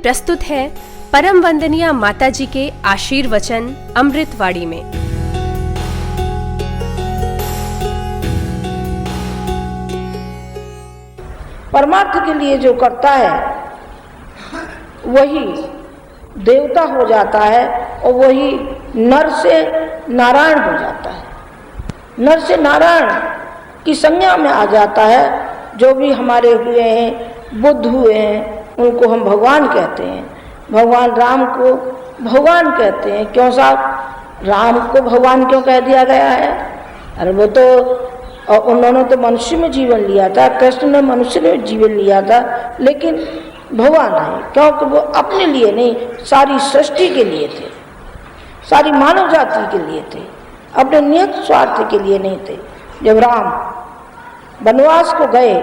प्रस्तुत है परम वंदनीय माता जी के आशीर्वचन अमृतवाणी में। परमार्थ के लिए जो करता है वही देवता हो जाता है और वही नर से नारायण हो जाता है। नर से नारायण की संज्ञा में आ जाता है। जो भी हमारे हुए हैं, बुद्ध हुए हैं, उनको हम भगवान कहते हैं। भगवान राम को भगवान कहते हैं। क्यों साहब, राम को भगवान क्यों कह दिया गया है? अरे वो तो उन्होंने तो मनुष्य में जीवन लिया था, कृष्ण ने मनुष्य में जीवन लिया था, लेकिन भगवान है क्योंकि वो अपने लिए नहीं, सारी सृष्टि के लिए थे, सारी मानव जाति के लिए थे, अपने नियत स्वार्थ के लिए नहीं थे। जब राम वनवास को गए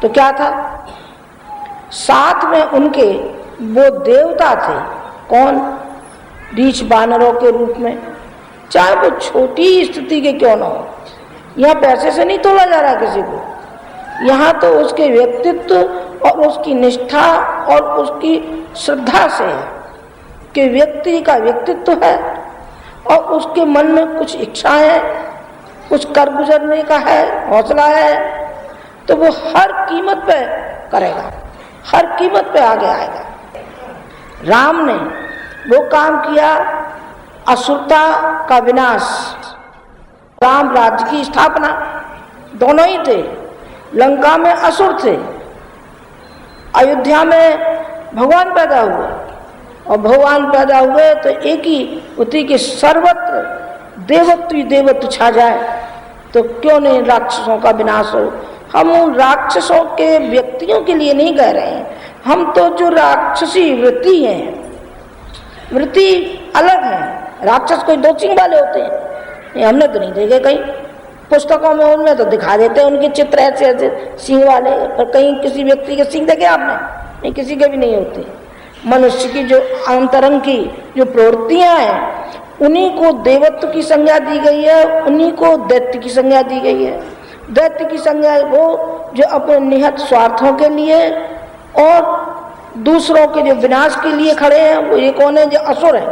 तो क्या था, साथ में उनके वो देवता थे। कौन? रीछ बानरों के रूप में, चाहे वो छोटी स्थिति के क्यों ना हो। यहाँ पैसे से नहीं तोला जा रहा किसी को, यहाँ तो उसके व्यक्तित्व और उसकी निष्ठा और उसकी श्रद्धा से है कि व्यक्ति का व्यक्तित्व है और उसके मन में कुछ इच्छा है, कुछ कर गुजरने का है, हौसला है, तो वो हर कीमत पे करेगा, हर कीमत पे आगे आएगा। राम ने वो काम किया, असुरता का विनाश, राम राज्य की स्थापना। दोनों ही थे। लंका में असुर थे, अयोध्या में भगवान पैदा हुए, और भगवान पैदा हुए तो एक ही होती कि सर्वत्र देवत्व ही देवत्व छा जाए, तो क्यों नहीं राक्षसों का विनाश हो। हम उन राक्षसों के व्यक्तियों के लिए नहीं कह रहे हैं, हम तो जो राक्षसी वृत्ति है, वृत्ति अलग है। राक्षस कोई दो सिंग वाले होते हैं, ये हमने तो नहीं देखे कहीं पुस्तकों में, उनमें तो दिखा देते हैं उनके चित्र ऐसे ऐसे सिंग वाले, पर कहीं किसी व्यक्ति के सिंग देखे आपने? नहीं, किसी के भी नहीं होते। मनुष्य की जो अंतरंग की जो प्रवृत्तियां हैं, उन्हीं को देवत्व की संज्ञा दी गई है, उन्हीं को दैत्य की संज्ञा दी गई है। दैत्य की संज्ञा वो जो अपने निहत स्वार्थों के लिए और दूसरों के जो विनाश के लिए खड़े हैं, वो ये कौन है? जो असुर है,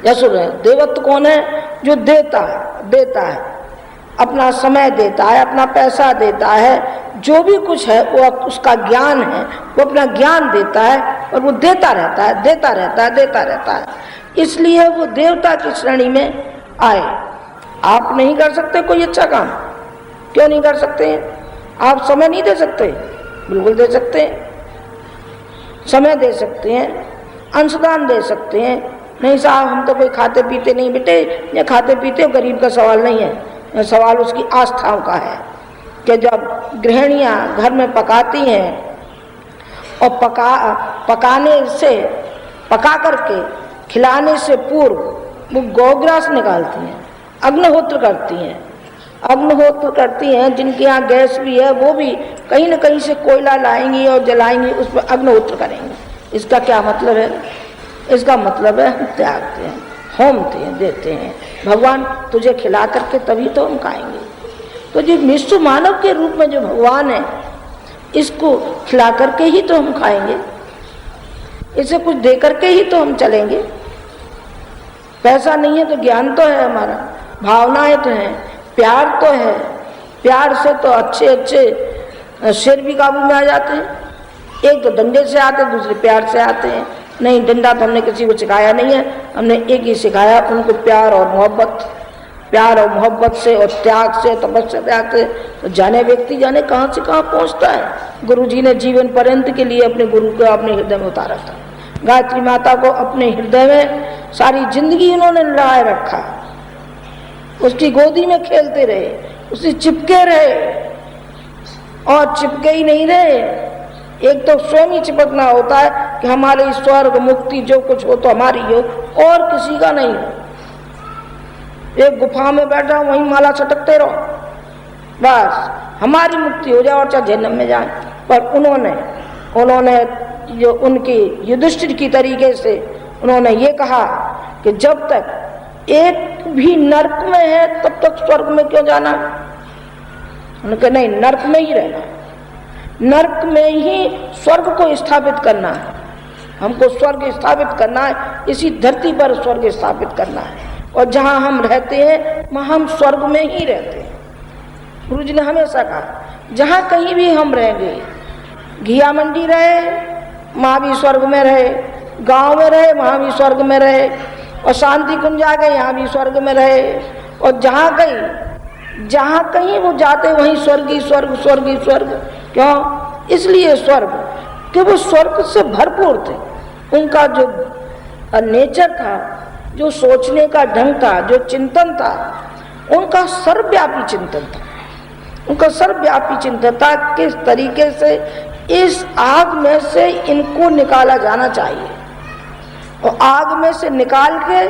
असुर है। देवत्व कौन है? जो देता है, अपना समय देता है, अपना पैसा देता है, जो भी कुछ है वो उसका ज्ञान है, वो अपना ज्ञान देता है और वो देता रहता है, देता रहता है, देता रहता है। इसलिए वो देवता की श्रेणी में आए। आप नहीं कर सकते कोई अच्छा काम? क्यों नहीं कर सकते? आप समय नहीं दे सकते? बिल्कुल दे सकते हैं। समय दे सकते हैं, अंशदान दे सकते हैं। नहीं साहब, हम तो कोई खाते पीते नहीं बेटे, ये खाते पीते गरीब का सवाल नहीं है, सवाल उसकी आस्थाओं का है कि जब गृहिणियाँ घर में पकाती हैं और पका करके खिलाने से पूर्व वो गौग्रास निकालती हैं, अग्निहोत्र करती हैं। जिनके यहाँ गैस भी है वो भी कहीं न कहीं से कोयला लाएंगी और जलाएंगी, उस पर अग्निहोत्र करेंगे। इसका क्या मतलब है? इसका मतलब है हम त्यागते हैं, होमते हैं, देते हैं। भगवान तुझे खिला करके तभी तो हम खाएंगे। तो जो विश्व मानव के रूप में जो भगवान है, इसको खिला करके ही तो हम खाएंगे, इसे कुछ दे करके ही तो हम चलेंगे। पैसा नहीं है तो ज्ञान तो है हमारा, भावनाएं तो हैं, प्यार तो है। प्यार से तो अच्छे अच्छे शेर भी काबू में आ जाते हैं। एक तो डंडे से आते, दूसरे प्यार से आते हैं। नहीं, डंडा तो हमने किसी को सिखाया नहीं है, हमने एक ही सिखाया उनको, प्यार और मोहब्बत से और त्याग से, तपस्या त्याग से। तो जाने व्यक्ति जाने कहाँ से कहाँ पहुँचता है। गुरु जी ने जीवन पर्यंत के लिए अपने गुरु को अपने हृदय में उतारा था। गायत्री माता को अपने हृदय में सारी जिंदगी उन्होंने लड़ाए रखा, उसकी गोदी में खेलते रहे, उससे चिपके रहे, और चिपके ही नहीं रहे। एक तो स्वयं ही चिपकना होता है कि हमारे स्वर्ग मुक्ति जो कुछ हो तो हमारी हो, और किसी का नहीं हो। एक गुफा में बैठा वहीं माला छटकते रहो, बस हमारी मुक्ति हो जाए और चाहे जन्म में जाए। पर उन्होंने जो उनकी युधिष्ठिर की तरीके से उन्होंने ये कहा कि जब तक एक भी नरक में है तब तक स्वर्ग में क्यों जाना? उन्होंने कहा नहीं, नरक में ही रहना। नरक में ही स्वर्ग को स्थापित करना है। हमको स्वर्ग स्थापित करना है, इसी धरती पर स्वर्ग स्थापित करना है। और जहाँ हम रहते हैं वहाँ हम स्वर्ग में ही रहते हैं। गुरु जी ने हमेशा कहा जहाँ कहीं भी हम रहेंगे, घिया मंडी रहे वहाँ भी स्वर्ग में रहे, गांव में रहे वहाँ भी स्वर्ग में रहे, और शांति कुंज आ गए यहाँ भी स्वर्ग में रहे। और जहाँ कहीं वो जाते वहीं स्वर्ग ही स्वर्ग, स्वर्ग ही स्वर्ग। क्यों? इसलिए स्वर्ग कि वो स्वर्ग से भरपूर थे। उनका जो नेचर था, जो सोचने का ढंग था, जो चिंतन था, उनका सर्वव्यापी चिंतन था। उनका सर्वव्यापी चिंतन था किस तरीके से इस आग में से इनको निकाला जाना चाहिए, और आग में से निकाल के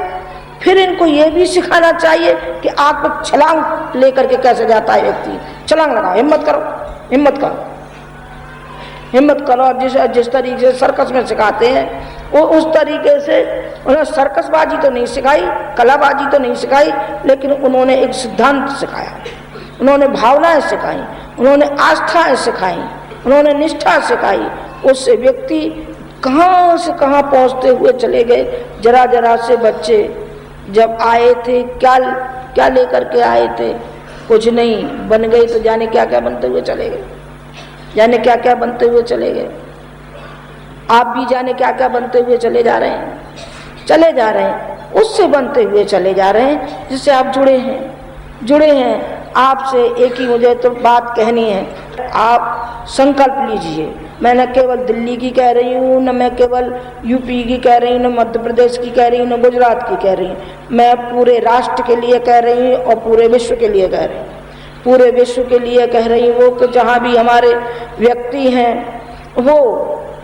फिर इनको ये भी सिखाना चाहिए कि आग पर छलांग लेकर के कैसे जाता है व्यक्ति। छलांग लगाओ, हिम्मत करो, हिम्मत करो, हिम्मत करो। और जिस तरीके से सर्कस में सिखाते हैं वो उस तरीके से उन्होंने सर्कसबाजी तो नहीं सिखाई, कलाबाजी तो नहीं सिखाई, लेकिन उन्होंने एक सिद्धांत सिखाया, उन्होंने भावनाएं सिखाई, उन्होंने आस्थाएं सिखाई, उन्होंने निष्ठा सिखाई। उससे व्यक्ति कहाँ से कहाँ पहुँचते हुए चले गए। जरा जरा से बच्चे जब आए थे क्या लेकर के आए थे, कुछ नहीं, बन गए तो जाने क्या क्या बनते हुए चले गए, जाने क्या क्या बनते हुए चले गए। आप भी जाने क्या क्या बनते हुए चले जा रहे हैं, चले जा रहे हैं, उससे बनते हुए चले जा रहे हैं जिससे आप जुड़े हैं। आपसे एक ही मुझे तो बात कहनी है, आप संकल्प लीजिए। मैं न केवल दिल्ली की कह रही हूँ, न मैं केवल यूपी की कह रही हूँ, न मध्य प्रदेश की कह रही हूँ, न गुजरात की कह रही हूँ, मैं पूरे राष्ट्र के लिए कह रही हूँ और पूरे विश्व के लिए कह रही हूँ। पूरे विश्व के लिए कह रही हूँ कि जहाँ भी हमारे व्यक्ति हैं वो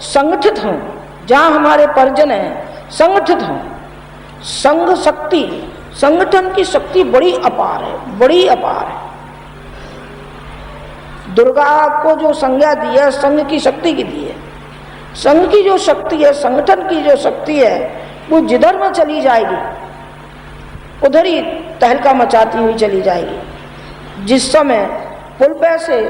संगठित हों, जहाँ हमारे परिजन हैं संगठित हों। संघ शक्ति, संगठन की शक्ति बड़ी अपार है, बड़ी अपार है। दुर्गा को जो संज्ञा दी है संघ की शक्ति की दी है। संघ की जो शक्ति है, संगठन की जो शक्ति है, वो जिधर में चली जाएगी उधर ही तहलका मचाती हुई चली जाएगी। जिस समय पुल पे से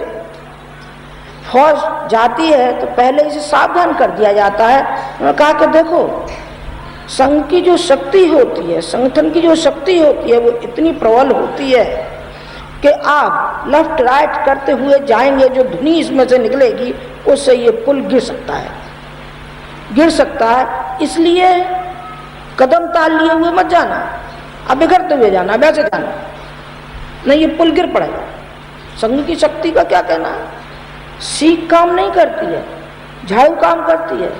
फौज जाती है तो पहले इसे सावधान कर दिया जाता है। उन्होंने कहा कि देखो संघ की जो शक्ति होती है, संगठन की जो शक्ति होती है, वो इतनी प्रबल होती है कि आप लेफ्ट राइट करते हुए जाएंगे, जो धुनी इसमें से निकलेगी उससे ये पुल गिर सकता है, गिर सकता है। इसलिए कदम ताल लिए हुए मत जाना, अब बिगड़ते हुए जाना, वैसे जाना नहीं, ये पुल गिर पड़ेगा। संघ की शक्ति का क्या कहना है? सीख काम नहीं करती है, झाड़ू काम करती है।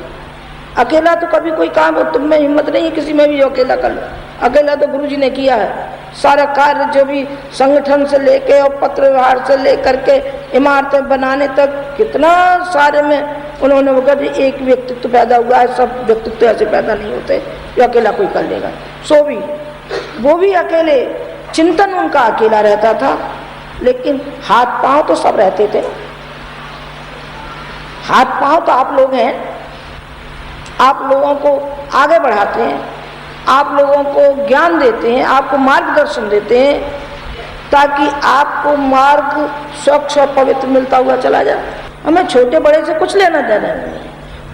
अकेला तो कभी कोई काम तुम में हिम्मत नहीं है किसी में भी अकेला कर लो। अकेला तो गुरुजी ने किया है सारा कार्य, जो भी संगठन से लेके और पत्र व्यवहार से लेकर के इमारतें बनाने तक, कितना सारे में उन्होंने वो जी एक व्यक्तित्व पैदा हुआ है। सब व्यक्तित्व ऐसे पैदा नहीं होते जो अकेला कोई कर लेगा। सो भी वो भी अकेले, चिंतन उनका अकेला रहता था, लेकिन हाथ पांव तो सब रहते थे। हाथ पांव तो आप लोग हैं, आप लोगों को आगे बढ़ाते हैं, आप लोगों को ज्ञान देते हैं, आपको मार्गदर्शन देते हैं, ताकि आपको मार्ग स्वच्छ और पवित्र मिलता हुआ चला जाए। हमें छोटे बड़े से कुछ लेना देना नहीं है,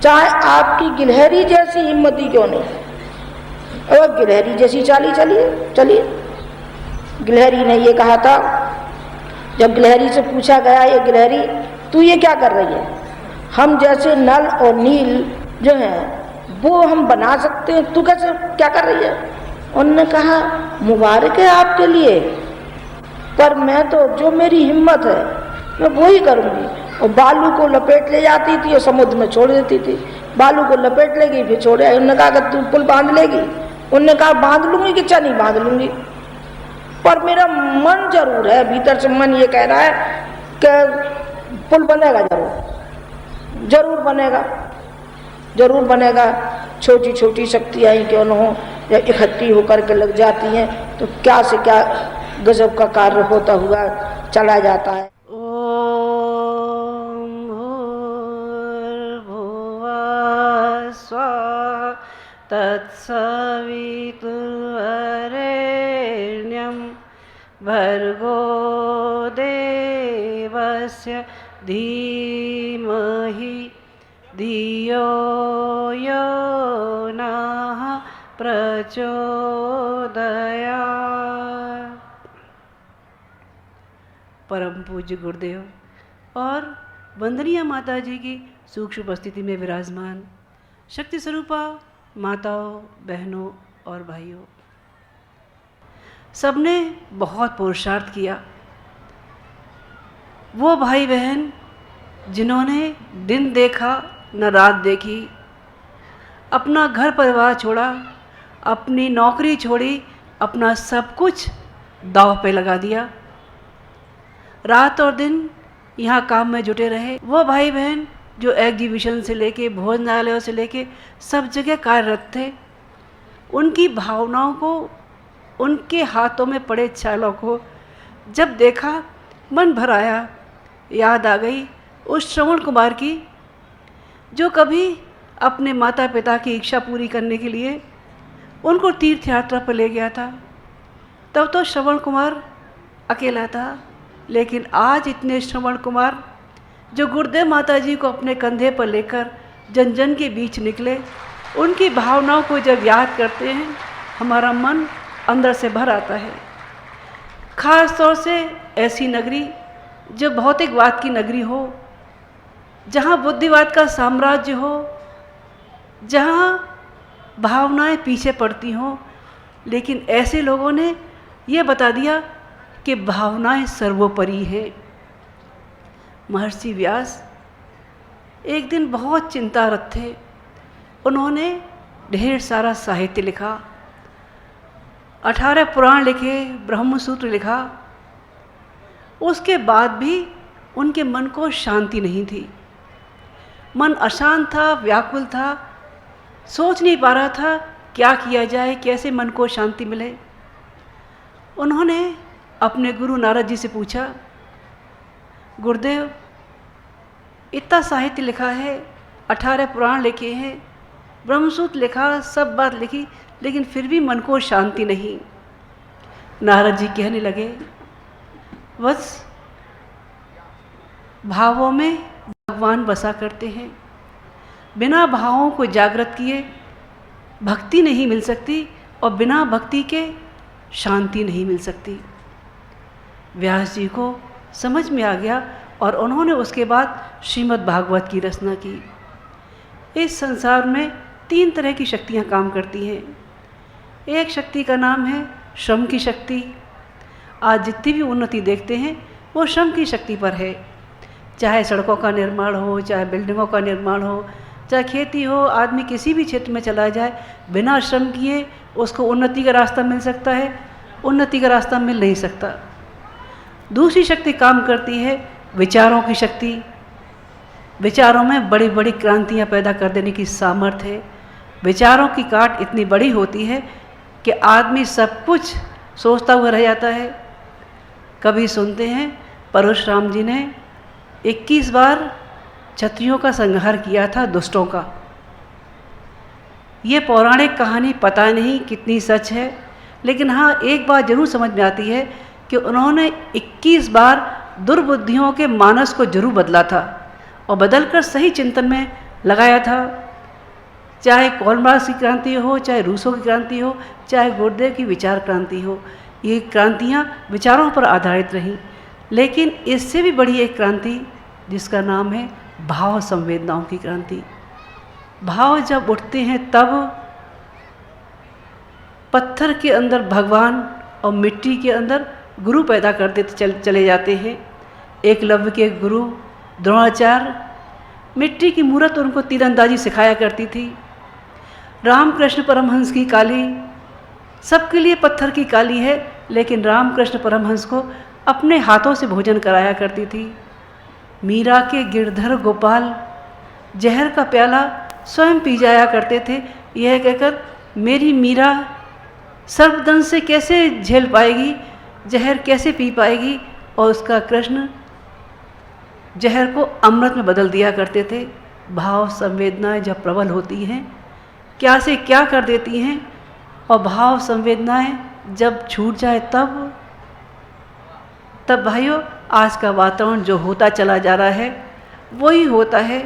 चाहे आपकी गिलहरी जैसी हिम्मती क्यों नहीं। और गिलहरी जैसी चाली चलिए। गिलहरी ने ये कहा था, जब गिलहरी से पूछा गया, ये गिलहरी तू ये क्या कर रही है? हम जैसे नल और नील जो है वो हम बना सकते हैं, तू कैसे क्या कर रही है? उन्होंने कहा मुबारक है आपके लिए, पर मैं तो जो मेरी हिम्मत है मैं वो ही करूँगी। और बालू को लपेट ले जाती थी और समुद्र में छोड़ देती थी। बालू को लपेट लेगी फिर छोड़े। उन्होंने कहा कि तू पुल बांध लेगी? उन्होंने कहा बांध लूंगी कि नहीं बांध लूंगी, पर मेरा मन जरूर है, भीतर से मन ये कह रहा है कि पुल बनेगा, जरूर बनेगा, जरूर बनेगा। छोटी छोटी शक्तियाँ ही क्यों न हो, जब इकट्ठी होकर के लग जाती हैं तो क्या से क्या गजब का कार्य होता हुआ चला जाता है। ओम भूर्भुवः स्वः तत्सवितुर्वरेण्यं भर्गो देवस्य धीमहि धीमहि धियो यो नः प्रचोदयात्। परम पूज्य गुरुदेव और वंदनीय माता जी की सूक्ष्म उपस्थिति में विराजमान शक्ति स्वरूपा माताओं, बहनों और भाइयों, सबने बहुत पुरुषार्थ किया। वो भाई बहन जिन्होंने दिन देखा न रात देखी, अपना घर परिवार छोड़ा, अपनी नौकरी छोड़ी, अपना सब कुछ दांव पे लगा दिया, रात और दिन यहाँ काम में जुटे रहे। वो भाई बहन जो एग्जीबिशन से लेके भोजनालयों से लेके सब जगह कार्यरत थे, उनकी भावनाओं को, उनके हाथों में पड़े छालों को जब देखा मन भर आया। याद आ गई उस श्रवण कुमार की जो कभी अपने माता पिता की इच्छा पूरी करने के लिए उनको तीर्थ यात्रा पर ले गया था। तब तो श्रवण कुमार अकेला था, लेकिन आज इतने श्रवण कुमार जो गुरुदेव माता जी को अपने कंधे पर लेकर जन जन के बीच निकले, उनकी भावनाओं को जब याद करते हैं हमारा मन अंदर से भर आता है। खास तौर से ऐसी नगरी जो भौतिकवाद की नगरी हो, जहाँ बुद्धिवाद का साम्राज्य हो, जहाँ भावनाएं पीछे पड़ती हों, लेकिन ऐसे लोगों ने ये बता दिया कि भावनाएं सर्वोपरि हैं। महर्षि व्यास एक दिन बहुत चिंतारत थे। उन्होंने ढेर सारा साहित्य लिखा, 18 पुराण लिखे, ब्रह्मसूत्र लिखा। उसके बाद भी उनके मन को शांति नहीं थी। मन अशांत था, व्याकुल था, सोच नहीं पा रहा था क्या किया जाए, कैसे मन को शांति मिले। उन्होंने अपने गुरु नारद जी से पूछा, गुरुदेव इतना साहित्य लिखा है, 18 पुराण लिखे हैं, ब्रह्मसूत्र लिखा, सब बात लिखी, लेकिन फिर भी मन को शांति नहीं। नारद जी कहने लगे, बस भावों में भगवान बसा करते हैं। बिना भावों को जागृत किए भक्ति नहीं मिल सकती, और बिना भक्ति के शांति नहीं मिल सकती। व्यास जी को समझ में आ गया और उन्होंने उसके बाद श्रीमद् भागवत की रचना की। इस संसार में 3 तरह की शक्तियाँ काम करती हैं। एक शक्ति का नाम है श्रम की शक्ति। आज जितनी भी उन्नति देखते हैं वो श्रम की शक्ति पर है। चाहे सड़कों का निर्माण हो, चाहे बिल्डिंगों का निर्माण हो, चाहे खेती हो, आदमी किसी भी क्षेत्र में चला जाए, बिना श्रम किए उसको उन्नति का रास्ता मिल सकता है, उन्नति का रास्ता मिल नहीं सकता। दूसरी शक्ति काम करती है विचारों की शक्ति। विचारों में बड़ी बड़ी क्रांतियाँ पैदा कर देने की सामर्थ्य है। विचारों की काट इतनी बड़ी होती है कि आदमी सब कुछ सोचता हुआ रह जाता है। कभी सुनते हैं परशुराम जी ने 21 बार क्षत्रियों का संहार किया था, दुष्टों का। ये पौराणिक कहानी पता नहीं कितनी सच है, लेकिन हाँ एक बात जरूर समझ में आती है कि उन्होंने 21 बार दुर्बुद्धियों के मानस को जरूर बदला था और बदलकर सही चिंतन में लगाया था। चाहे कोलमास की क्रांति हो, चाहे रूसों की क्रांति हो, चाहे गुरुदेव की विचार क्रांति हो, ये क्रांतियाँ विचारों पर आधारित रहीं। लेकिन इससे भी बड़ी एक क्रांति जिसका नाम है भाव संवेदनाओं की क्रांति। भाव जब उठते हैं तब पत्थर के अंदर भगवान और मिट्टी के अंदर गुरु पैदा कर देते चले जाते हैं। एकलव्य के गुरु द्रोणाचार्य मिट्टी की मूर्त उनको तीरंदाजी सिखाया करती थी। रामकृष्ण परमहंस की काली सबके लिए पत्थर की काली है, लेकिन रामकृष्ण परमहंस को अपने हाथों से भोजन कराया करती थी। मीरा के गिरधर गोपाल जहर का प्याला स्वयं पी जाया करते थे, यह कहकर मेरी मीरा सर्वदंश से कैसे झेल पाएगी, जहर कैसे पी पाएगी, और उसका कृष्ण जहर को अमृत में बदल दिया करते थे। भाव संवेदनाएं जब प्रबल होती हैं क्या से क्या कर देती हैं, और भाव संवेदनाएं जब छूट जाए तब भाइयों आज का वातावरण जो होता चला जा रहा है, वही होता है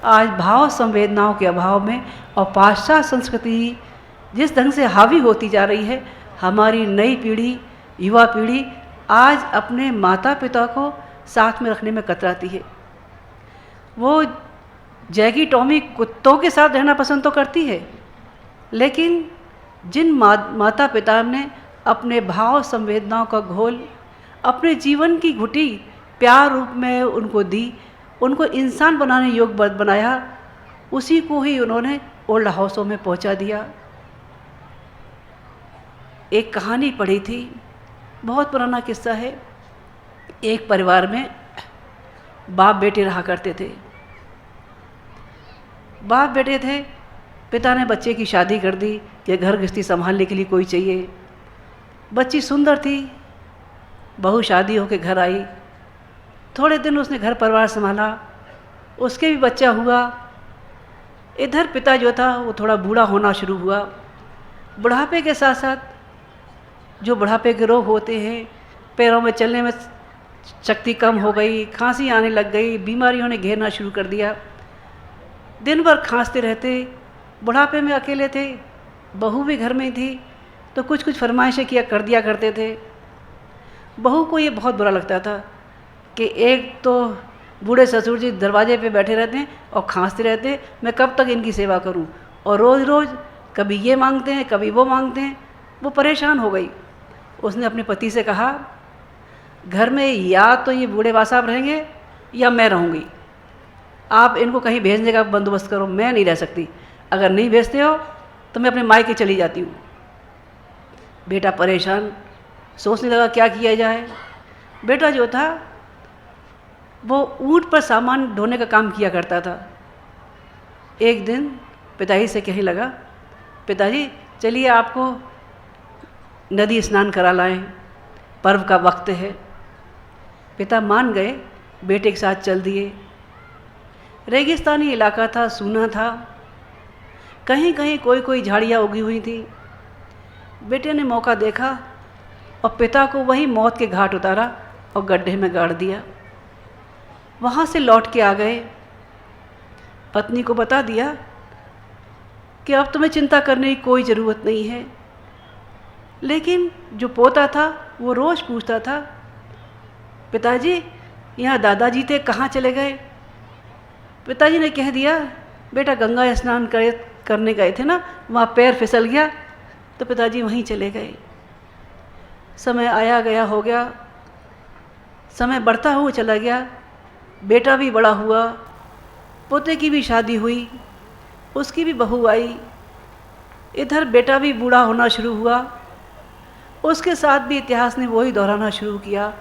आज भाव संवेदनाओं के अभाव में और पाश्चात्य संस्कृति जिस ढंग से हावी होती जा रही है, हमारी नई पीढ़ी, युवा पीढ़ी आज अपने माता पिता को साथ में रखने में कतराती है। वो जैकी टॉमी कुत्तों के साथ रहना पसंद तो करती है, लेकिन जिन माता पिता ने अपने भाव संवेदनाओं का घोल अपने जीवन की घुटी प्यार रूप में उनको दी, उनको इंसान बनाने योग्य बनाया, उसी को ही उन्होंने ओल्ड हाउसों में पहुंचा दिया। एक कहानी पढ़ी थी, बहुत पुराना किस्सा है। एक परिवार में बाप बेटे रहा करते थे। बाप बेटे थे, पिता ने बच्चे की शादी कर दी कि घर गृहस्थी संभालने के लिए कोई चाहिए। बच्ची सुंदर थी, बहू शादी होकर घर आई। थोड़े दिन उसने घर परिवार संभाला, उसके भी बच्चा हुआ। इधर पिता जो था वो थोड़ा बूढ़ा होना शुरू हुआ। बुढ़ापे के साथ साथ जो बुढ़ापे के रोग होते हैं, पैरों में चलने में शक्ति कम हो गई, खांसी आने लग गई, बीमारियों ने घेरना शुरू कर दिया। दिन भर खांसते रहते, बुढ़ापे में अकेले थे, बहू भी घर में थी, तो कुछ कुछ फरमाइशें किया कर दिया करते थे। बहू को ये बहुत बुरा लगता था कि एक तो बूढ़े ससुर जी दरवाजे पे बैठे रहते हैं और खांसते रहते हैं, मैं कब तक इनकी सेवा करूं, और रोज़ रोज़ कभी ये मांगते हैं कभी वो मांगते हैं। वो परेशान हो गई। उसने अपने पति से कहा, घर में या तो ये बूढ़े बा साहब रहेंगे या मैं रहूँगी, आप इनको कहीं भेजने का बंदोबस्त करो, मैं नहीं रह सकती। अगर नहीं भेजते हो तो मैं अपने मायके चली जाती हूँ। बेटा परेशान, सोचने लगा क्या किया जाए। बेटा जो था वो ऊँट पर सामान ढोने का काम किया करता था। एक दिन पिताजी से कहने लगा, पिताजी चलिए आपको नदी स्नान करा लाएं, पर्व का वक्त है। पिता मान गए, बेटे के साथ चल दिए। रेगिस्तानी इलाका था, सूना था, कहीं कहीं कोई कोई झाड़ियाँ उगी हुई थी। बेटे ने मौका देखा और पिता को वही मौत के घाट उतारा और गड्ढे में गाड़ दिया। वहाँ से लौट के आ गए, पत्नी को बता दिया कि अब तुम्हें चिंता करने की कोई ज़रूरत नहीं है। लेकिन जो पोता था वो रोज़ पूछता था, पिताजी यहाँ दादाजी थे, कहाँ चले गए? पिताजी ने कह दिया, बेटा गंगा स्नान करने गए थे ना, वहाँ पैर फिसल गया, तो पिताजी वहीं चले गए। समय आया गया हो गया, समय बढ़ता हुआ चला गया। बेटा भी बड़ा हुआ, पोते की भी शादी हुई, उसकी भी बहू आई। इधर बेटा भी बूढ़ा होना शुरू हुआ, उसके साथ भी इतिहास ने वही दोहराना शुरू किया,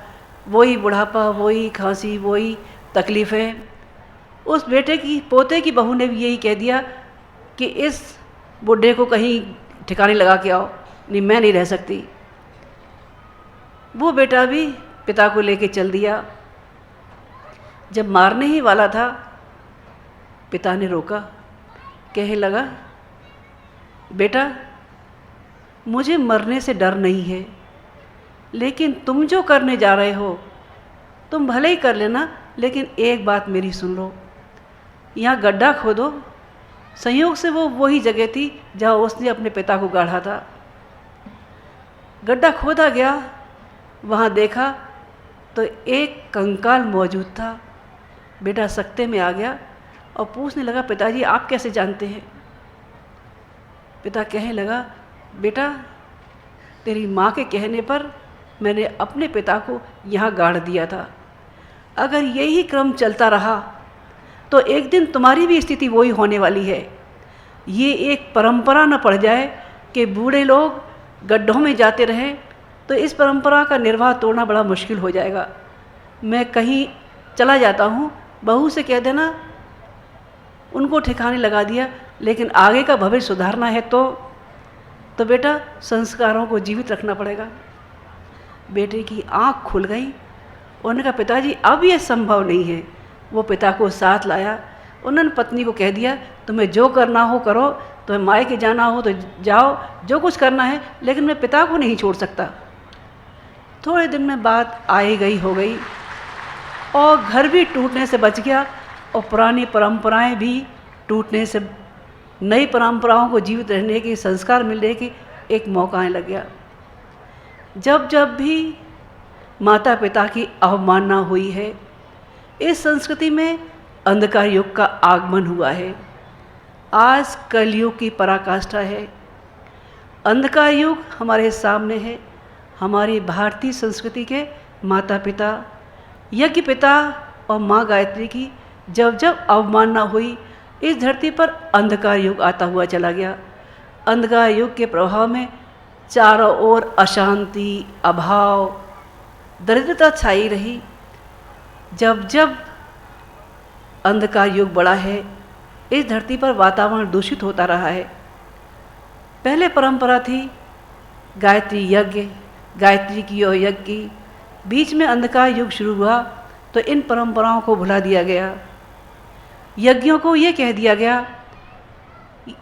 वही बुढ़ापा, वही खांसी, वही तकलीफ़ें। उस पोते की बहू ने भी यही कह दिया कि इस बुढ़े को कहीं ठिकाने लगा के आओ, नहीं मैं नहीं रह सकती। वो बेटा भी पिता को लेके चल दिया। जब मारने ही वाला था, पिता ने रोका, कहने लगा, बेटा मुझे मरने से डर नहीं है, लेकिन तुम जो करने जा रहे हो तुम भले ही कर लेना, लेकिन एक बात मेरी सुन लो। यहाँ गड्ढा खोदो, संयोग से वो वही जगह थी जहाँ उसने अपने पिता को गाड़ा था। गड्ढा खोदा गया, वहाँ देखा तो एक कंकाल मौजूद था। बेटा सकते में आ गया और पूछने लगा, पिताजी आप कैसे जानते हैं? पिता कहने लगा, बेटा तेरी माँ के कहने पर मैंने अपने पिता को यहाँ गाड़ दिया था। अगर यही क्रम चलता रहा तो एक दिन तुम्हारी भी स्थिति वही होने वाली है। ये एक परंपरा न पड़ जाए कि बूढ़े लोग गड्ढों में जाते रहें, तो इस परंपरा का निर्वाह तोड़ना बड़ा मुश्किल हो जाएगा। मैं कहीं चला जाता हूँ, बहू से कह देना उनको ठिकाने लगा दिया, लेकिन आगे का भविष्य सुधारना है तो बेटा संस्कारों को जीवित रखना पड़ेगा। बेटे की आँख खुल गई। उन्होंने कहा, पिताजी अब ये संभव नहीं है। वो पिता को साथ लाया। उन्होंने पत्नी को कह दिया, तुम्हें जो करना हो करो, तुम्हें मायके जाना हो तो जाओ, जो कुछ करना है, लेकिन मैं पिता को नहीं छोड़ सकता। थोड़े दिन में बात आई गई हो गई और घर भी टूटने से बच गया और पुरानी परंपराएं भी टूटने से नई परंपराओं को जीवित रहने के, संस्कार मिलने के एक मौका आने लग गया। जब जब भी माता पिता की अवमानना हुई है, इस संस्कृति में अंधकार युग का आगमन हुआ है। आज कलयुग की पराकाष्ठा है। अंधकार युग हमारे सामने है। हमारी भारतीय संस्कृति के माता पिता, यज्ञ पिता और माँ गायत्री की जब जब अवमानना हुई, इस धरती पर अंधकार युग आता हुआ चला गया। अंधकार युग के प्रभाव में चारों ओर अशांति, अभाव, दरिद्रता छाई रही। जब जब अंधकार युग बढ़ा है, इस धरती पर वातावरण दूषित होता रहा है। पहले परंपरा थी गायत्री यज्ञ, गायत्री की और यज्ञ की। बीच में अंधकार युग शुरू हुआ तो इन परंपराओं को भुला दिया गया। यज्ञों को ये कह दिया गया,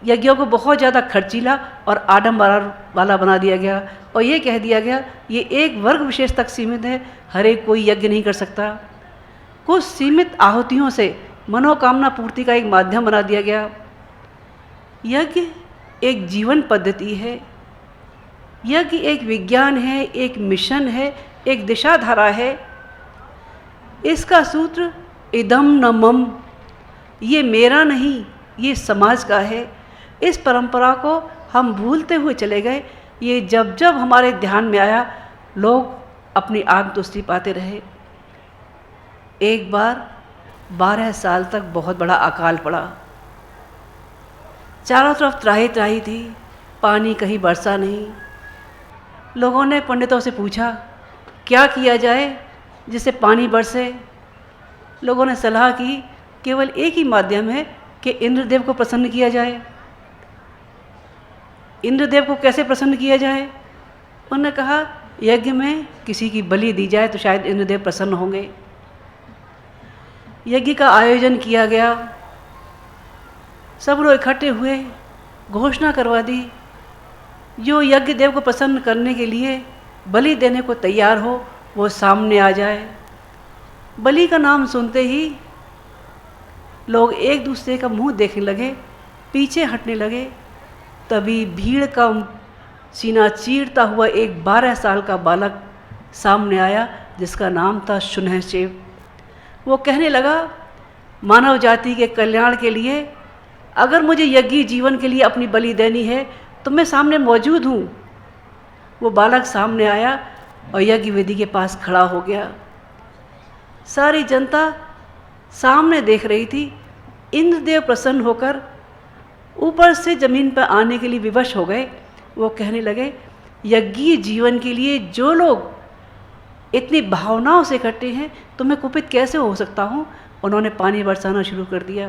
यज्ञों को बहुत ज़्यादा खर्चीला और आडंबर वाला बना दिया गया और ये कह दिया गया ये एक वर्ग विशेष तक सीमित है, हर एक कोई यज्ञ नहीं कर सकता। कुछ सीमित आहुतियों से मनोकामना पूर्ति का एक माध्यम बना दिया गया। यज्ञ एक जीवन पद्धति है, यज्ञ एक विज्ञान है, एक मिशन है, एक दिशाधारा है। इसका सूत्र इदम न मम, ये मेरा नहीं, ये समाज का है। इस परंपरा को हम भूलते हुए चले गए। ये जब जब हमारे ध्यान में आया, लोग अपनी आत्मतुष्टि पाते रहे। एक बार 12 साल तक बहुत बड़ा अकाल पड़ा। चारों तरफ त्राही त्राही थी, पानी कहीं बरसा नहीं। लोगों ने पंडितों से पूछा क्या किया जाए जिससे पानी बरसे। लोगों ने सलाह की केवल एक ही माध्यम है कि इंद्रदेव को प्रसन्न किया जाए। इंद्रदेव को कैसे प्रसन्न किया जाए? उन्होंने कहा यज्ञ में किसी की बलि दी जाए तो शायद इंद्रदेव प्रसन्न होंगे। यज्ञ का आयोजन किया गया, सब लोग इकट्ठे हुए, घोषणा करवा दी जो यज्ञ देव को प्रसन्न करने के लिए बलि देने को तैयार हो वो सामने आ जाए। बलि का नाम सुनते ही लोग एक दूसरे का मुंह देखने लगे, पीछे हटने लगे। तभी भीड़ का सीना चीरता हुआ एक 12 साल का बालक सामने आया जिसका नाम था शुनहशेव। वो कहने लगा मानव जाति के कल्याण के लिए अगर मुझे यज्ञ जीवन के लिए अपनी बलि देनी है तो मैं सामने मौजूद हूँ। वो बालक सामने आया और यज्ञ वेदी के पास खड़ा हो गया। सारी जनता सामने देख रही थी। इंद्रदेव प्रसन्न होकर ऊपर से ज़मीन पर आने के लिए विवश हो गए। वो कहने लगे यज्ञीय जीवन के लिए जो लोग इतनी भावनाओं से इकट्ठे हैं तो मैं कुपित कैसे हो सकता हूँ। उन्होंने पानी बरसाना शुरू कर दिया।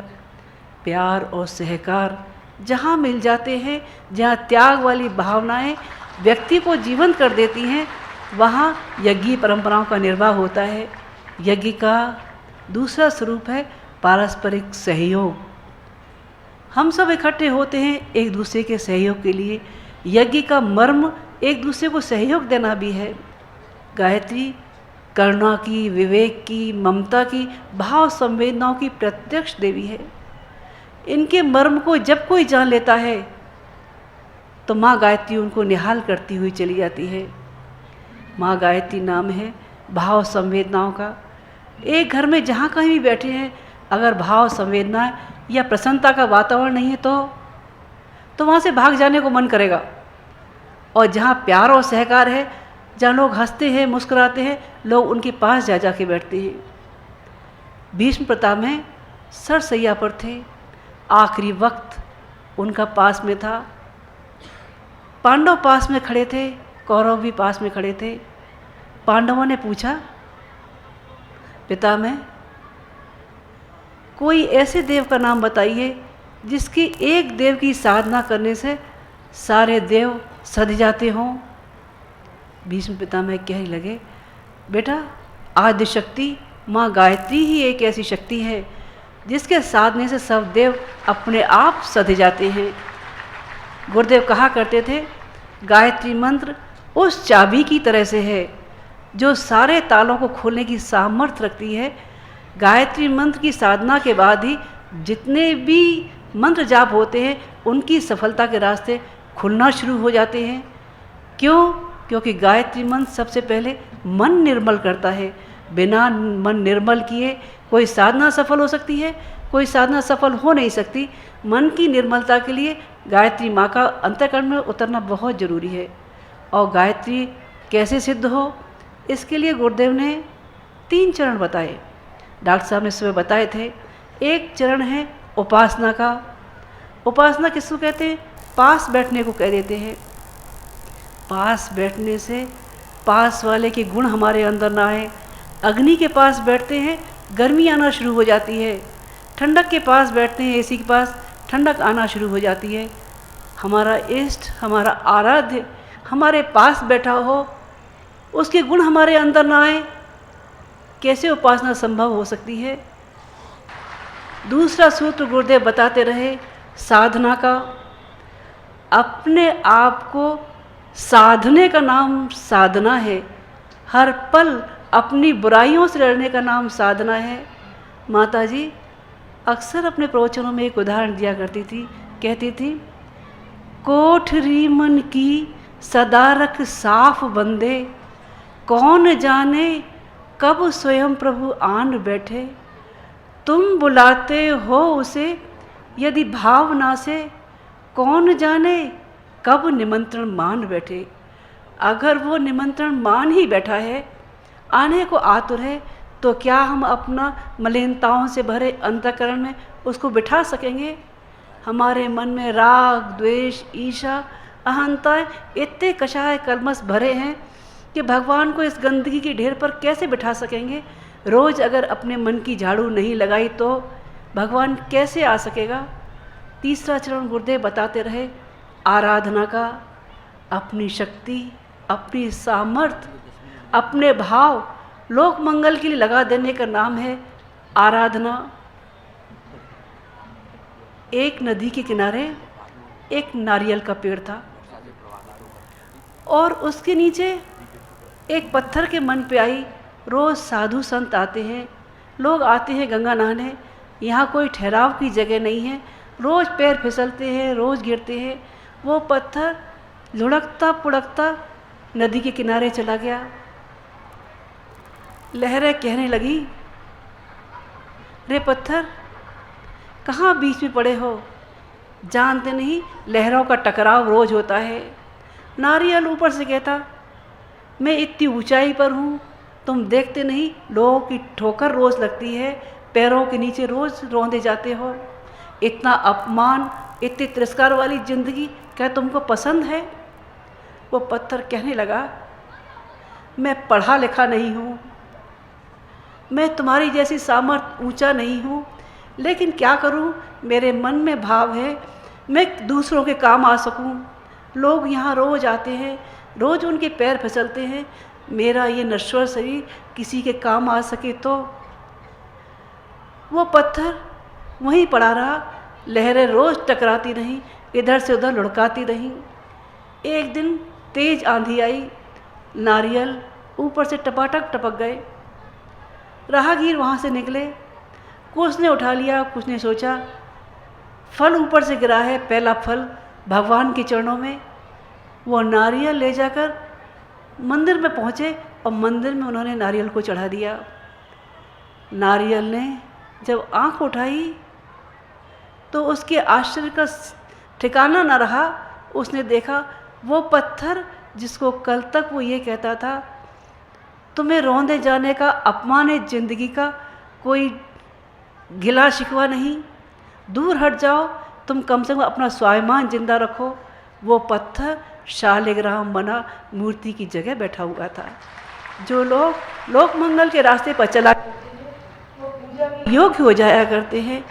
प्यार और सहकार जहाँ मिल जाते हैं, जहाँ त्याग वाली भावनाएं व्यक्ति को जीवंत कर देती हैं, वहाँ यज्ञीय परंपराओं का निर्वाह होता है। यज्ञ का दूसरा स्वरूप है पारस्परिक सहयोग। हम सब इकट्ठे होते हैं एक दूसरे के सहयोग के लिए। यज्ञ का मर्म एक दूसरे को सहयोग देना भी है। गायत्री करुणा की, विवेक की, ममता की, भाव संवेदनाओं की प्रत्यक्ष देवी है। इनके मर्म को जब कोई जान लेता है तो माँ गायत्री उनको निहाल करती हुई चली जाती है। माँ गायत्री नाम है भाव संवेदनाओं का। एक घर में जहाँ कहीं भी बैठे हैं, अगर भाव संवेदना या प्रसन्नता का वातावरण नहीं है तो वहाँ से भाग जाने को मन करेगा। और जहाँ प्यार और सहकार है, जहाँ लोग हंसते हैं, मुस्कुराते हैं, लोग उनके पास जा के बैठते हैं। भीष्म प्रताप में सरसैया पर थे, आखिरी वक्त उनका पास में था। पांडव पास में खड़े थे, कौरव भी पास में खड़े थे। पांडवों ने पूछा पितामह कोई ऐसे देव का नाम बताइए जिसकी एक देव की साधना करने से सारे देव सध जाते हों। भीष्म पितामह कहने लगे बेटा आद्य शक्ति माँ गायत्री ही एक ऐसी शक्ति है जिसके साधने से सब देव अपने आप सध जाते हैं। गुरुदेव कहा करते थे गायत्री मंत्र उस चाबी की तरह से है जो सारे तालों को खोलने की सामर्थ्य रखती है। गायत्री मंत्र की साधना के बाद ही जितने भी मंत्र जाप होते हैं उनकी सफलता के रास्ते खुलना शुरू हो जाते हैं। क्यों? क्योंकि गायत्री मंत्र सबसे पहले मन निर्मल करता है। बिना मन निर्मल किए कोई साधना सफल हो सकती है? कोई साधना सफल हो नहीं सकती। मन की निर्मलता के लिए गायत्री माँ का अंतःकरण में उतरना बहुत ज़रूरी है। और गायत्री कैसे सिद्ध हो, इसके लिए गुरुदेव ने 3 चरण बताए। डॉक्टर साहब ने सुबह बताए थे। एक चरण है उपासना का। उपासना किसको कहते हैं? पास बैठने को कह देते हैं। पास बैठने से पास वाले के गुण हमारे अंदर ना आए। अग्नि के पास बैठते हैं, गर्मी आना शुरू हो जाती है। ठंडक के पास बैठते हैं, एसी के पास, ठंडक आना शुरू हो जाती है। हमारा इष्ट, हमारा आराध्य हमारे पास बैठा हो, उसके गुण हमारे अंदर ना आए, कैसे उपासना संभव हो सकती है? दूसरा सूत्र गुरुदेव बताते रहे साधना का। अपने आप को साधने का नाम साधना है। हर पल अपनी बुराइयों से लड़ने का नाम साधना है। माता जी अक्सर अपने प्रवचनों में एक उदाहरण दिया करती थी, कहती थी, कोठरी मन की सदा रख साफ बंदे, कौन जाने कब स्वयं प्रभु आन बैठे। तुम बुलाते हो उसे यदि भावना से, कौन जाने कब निमंत्रण मान बैठे। अगर वो निमंत्रण मान ही बैठा है, आने को आतुर है, तो क्या हम अपना मलिनताओं से भरे अंतःकरण में उसको बिठा सकेंगे? हमारे मन में राग, द्वेष, ईर्ष्या, अहंताएं इतने कषाय कलमश भरे हैं कि भगवान को इस गंदगी के ढेर पर कैसे बिठा सकेंगे? रोज़ अगर अपने मन की झाड़ू नहीं लगाई तो भगवान कैसे आ सकेगा? तीसरा चरण गुरुदेव बताते रहे आराधना का। अपनी शक्ति, अपनी सामर्थ्य, अपने भाव लोक मंगल के लिए लगा देने का नाम है आराधना। एक नदी के किनारे एक नारियल का पेड़ था और उसके नीचे एक पत्थर के मन पे आई। रोज़ साधु संत आते हैं, लोग आते हैं गंगा नहाने। यहाँ कोई ठहराव की जगह नहीं है, रोज़ पैर फिसलते हैं, रोज़ गिरते हैं। वो पत्थर लुढ़कता पुढ़कता नदी के किनारे चला गया। लहरें कहने लगी, रे पत्थर कहाँ बीच में पड़े हो? जानते नहीं लहरों का टकराव रोज़ होता है। नारियल ऊपर से कहता, मैं इतनी ऊंचाई पर हूँ, तुम देखते नहीं लोगों की ठोकर रोज़ लगती है, पैरों के नीचे रोज़ रौंदे जाते हो। इतना अपमान, इतनी तिरस्कार वाली ज़िंदगी क्या तुमको पसंद है? वो पत्थर कहने लगा, मैं पढ़ा लिखा नहीं हूँ, मैं तुम्हारी जैसी सामर्थ्य ऊंचा नहीं हूँ, लेकिन क्या करूँ, मेरे मन में भाव है मैं दूसरों के काम आ सकूँ। लोग यहाँ रोज़ आते हैं, रोज़ उनके पैर फिसलते हैं, मेरा ये नश्वर शरीर किसी के काम आ सके तो। वो पत्थर वहीं पड़ा रहा, लहरें रोज़ टकराती रहीं, इधर से उधर लुढ़काती रहीं। एक दिन तेज आंधी आई, नारियल ऊपर से टपाटक टपक गए। राहगीर वहाँ से निकले, कुछ ने उठा लिया, कुछ ने सोचा फल ऊपर से गिरा है, पहला फल भगवान के चरणों में। वो नारियल ले जाकर मंदिर में पहुँचे और मंदिर में उन्होंने नारियल को चढ़ा दिया। नारियल ने जब आँख उठाई तो उसके आश्चर्य का ठिकाना न रहा। उसने देखा वो पत्थर जिसको कल तक वो ये कहता था, तुम्हें रौंदे जाने का, अपमानित जिंदगी का कोई गिला शिकवा नहीं, दूर हट जाओ, तुम कम से कम अपना स्वाभिमान जिंदा रखो। वो पत्थर शालिग्राम बना मूर्ति की जगह बैठा हुआ था। जो लोग लोक मंगल के रास्ते पर चला वो पूजा के योग्य हो जाया करते हैं।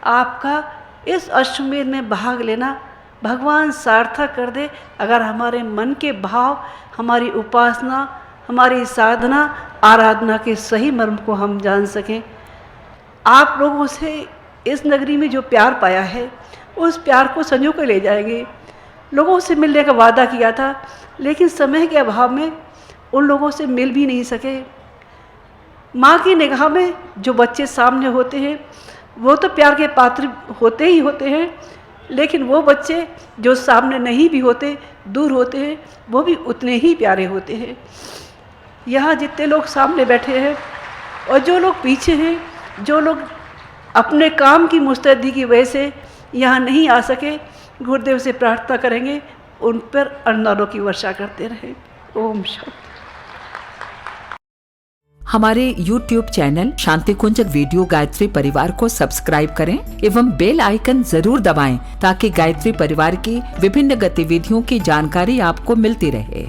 आपका इस अश्वमेध में भाग लेना भगवान सार्थक कर दे, अगर हमारे मन के भाव, हमारी उपासना, हमारी साधना, आराधना के सही मर्म को हम जान सकें। आप लोगों से इस नगरी में जो प्यार पाया है, उस प्यार को संजो कर ले जाएंगे। लोगों से मिलने का वादा किया था, लेकिन समय के अभाव में उन लोगों से मिल भी नहीं सके। माँ की निगाह में जो बच्चे सामने होते हैं वो तो प्यार के पात्र होते ही होते हैं, लेकिन वो बच्चे जो सामने नहीं भी होते, दूर होते हैं, वो भी उतने ही प्यारे होते हैं। यहाँ जितने लोग सामने बैठे हैं और जो लोग पीछे हैं, जो लोग अपने काम की मुस्तैदी की वजह से यहाँ नहीं आ सके, गुरुदेव से प्रार्थना करेंगे उन पर अनुदानों की वर्षा करते रहें। ओम शांति। हमारे YouTube चैनल शांति कुंज वीडियो गायत्री परिवार को सब्सक्राइब करें एवं बेल आइकन जरूर दबाएं ताकि गायत्री परिवार की विभिन्न गतिविधियों की जानकारी आपको मिलती रहे।